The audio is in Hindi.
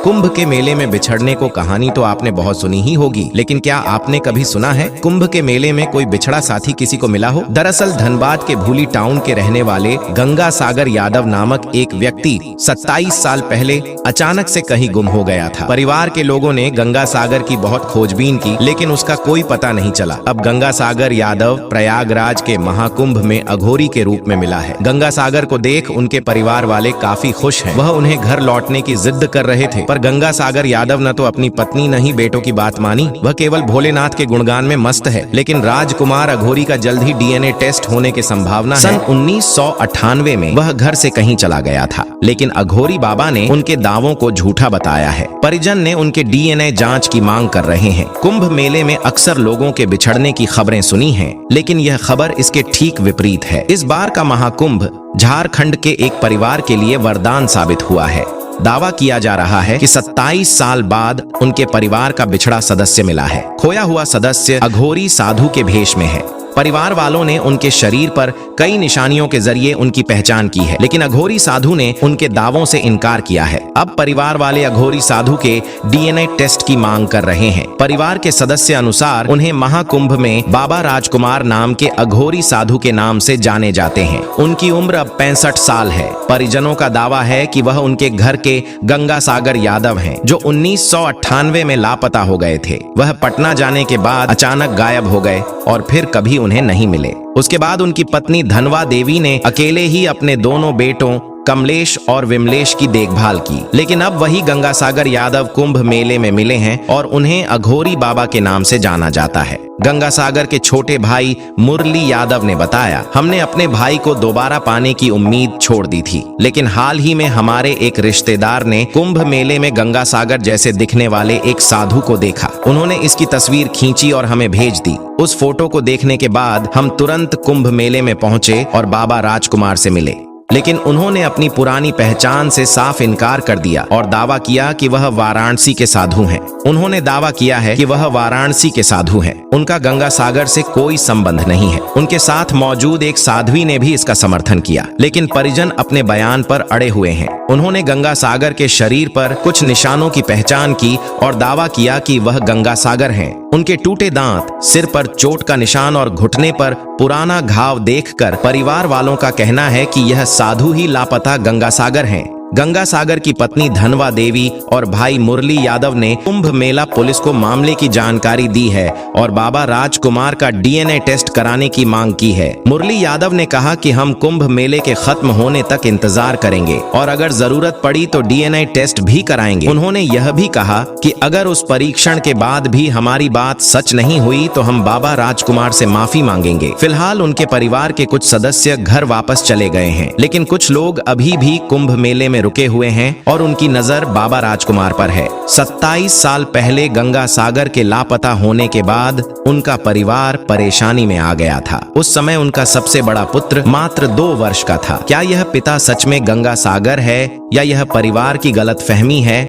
कुंभ के मेले में बिछड़ने को कहानी तो आपने बहुत सुनी ही होगी, लेकिन क्या आपने कभी सुना है कुंभ के मेले में कोई बिछड़ा साथी किसी को मिला हो? दरअसल धनबाद के भूली टाउन के रहने वाले गंगा सागर यादव नामक एक व्यक्ति 27 साल पहले अचानक से कहीं गुम हो गया था। परिवार के लोगों ने गंगा सागर की बहुत खोजबीन की, लेकिन उसका कोई पता नहीं चला। अब गंगा सागर यादव प्रयागराज के महाकुंभ में अघोरी के रूप में मिला है। गंगा सागर को देख उनके परिवार वाले काफी खुश हैं। वह उन्हें घर लौटने की जिद कर रहे थे, पर गंगा सागर यादव न तो अपनी पत्नी न ही बेटों की बात मानी। वह केवल भोलेनाथ के गुणगान में मस्त है। लेकिन राजकुमार अघोरी का जल्द ही डीएनए टेस्ट होने की संभावना है। सन 1998 में वह घर से कहीं चला गया था, लेकिन अघोरी बाबा ने उनके दावों को झूठा बताया है। परिजन ने उनके डीएनए जांच की मांग कर रहे हैं। कुंभ मेले में अक्सर लोगों के बिछड़ने की खबरें सुनी हैं, लेकिन यह खबर इसके ठीक विपरीत है। इस बार का महाकुंभ झारखंड के एक परिवार के लिए वरदान साबित हुआ है। दावा किया जा रहा है कि 27 साल बाद उनके परिवार का बिछड़ा सदस्य मिला है। खोया हुआ सदस्य अघोरी साधु के भेष में है। परिवार वालों ने उनके शरीर पर कई निशानियों के जरिए उनकी पहचान की है, लेकिन अघोरी साधु ने उनके दावों से इनकार किया है। अब परिवार वाले अघोरी साधु के डीएनए टेस्ट की मांग कर रहे हैं। परिवार के सदस्य अनुसार उन्हें महाकुंभ में बाबा राजकुमार नाम के अघोरी साधु के नाम से जाने जाते हैं। उनकी उम्र अब 65 साल है। परिजनों का दावा है कि वह उनके घर के गंगा सागर यादव हैं, जो 1998 में लापता हो गए थे। वह पटना जाने के बाद अचानक गायब हो गए और फिर कभी उन्हें नहीं मिले। उसके बाद उनकी पत्नी धनवा देवी ने अकेले ही अपने दोनों बेटों कमलेश और विमलेश की देखभाल की। लेकिन अब वही गंगा सागर यादव कुंभ मेले में मिले हैं और उन्हें अघोरी बाबा के नाम से जाना जाता है। गंगा सागर के छोटे भाई मुरली यादव ने बताया, हमने अपने भाई को दोबारा पाने की उम्मीद छोड़ दी थी, लेकिन हाल ही में हमारे एक रिश्तेदार ने कुंभ मेले में गंगा सागर जैसे दिखने वाले एक साधु को देखा। उन्होंने इसकी तस्वीर खींची और हमें भेज दी। उस फोटो को देखने के बाद हम तुरंत कुंभ मेले में पहुंचे और बाबा राजकुमार से मिले, लेकिन उन्होंने अपनी पुरानी पहचान से साफ इनकार कर दिया और दावा किया कि वह वाराणसी के साधु हैं। उन्होंने दावा किया है कि वह वाराणसी के साधु हैं। उनका गंगा सागर से कोई संबंध नहीं है। उनके साथ मौजूद एक साध्वी ने भी इसका समर्थन किया, लेकिन परिजन अपने बयान पर अड़े हुए हैं। उन्होंने गंगा सागर के शरीर पर कुछ निशानों की पहचान की और दावा किया कि वह गंगा सागर हैं। उनके टूटे दांत, सिर पर चोट का निशान और घुटने पर पुराना घाव देखकर परिवार वालों का कहना है कि यह साधु ही लापता गंगा सागर हैं। गंगा सागर की पत्नी धनवा देवी और भाई मुरली यादव ने कुंभ मेला पुलिस को मामले की जानकारी दी है और बाबा राजकुमार का डीएनए टेस्ट कराने की मांग की है। मुरली यादव ने कहा कि हम कुंभ मेले के खत्म होने तक इंतजार करेंगे और अगर जरूरत पड़ी तो डीएनए टेस्ट भी कराएंगे। उन्होंने यह भी कहा कि अगर उस परीक्षण के बाद भी हमारी बात सच नहीं हुई तो हम बाबा राजकुमार से माफी मांगेंगे। फिलहाल उनके परिवार के कुछ सदस्य घर वापस चले गए हैं, लेकिन कुछ लोग अभी भी कुंभ मेले में रुके हुए हैं और उनकी नजर बाबा राजकुमार पर है। 27 साल पहले गंगा सागर के लापता होने के बाद उनका परिवार परेशानी में आ गया था। उस समय उनका सबसे बड़ा पुत्र मात्र 2 वर्ष का था। क्या यह पिता सच में गंगा सागर है या यह परिवार की गलतफहमी है?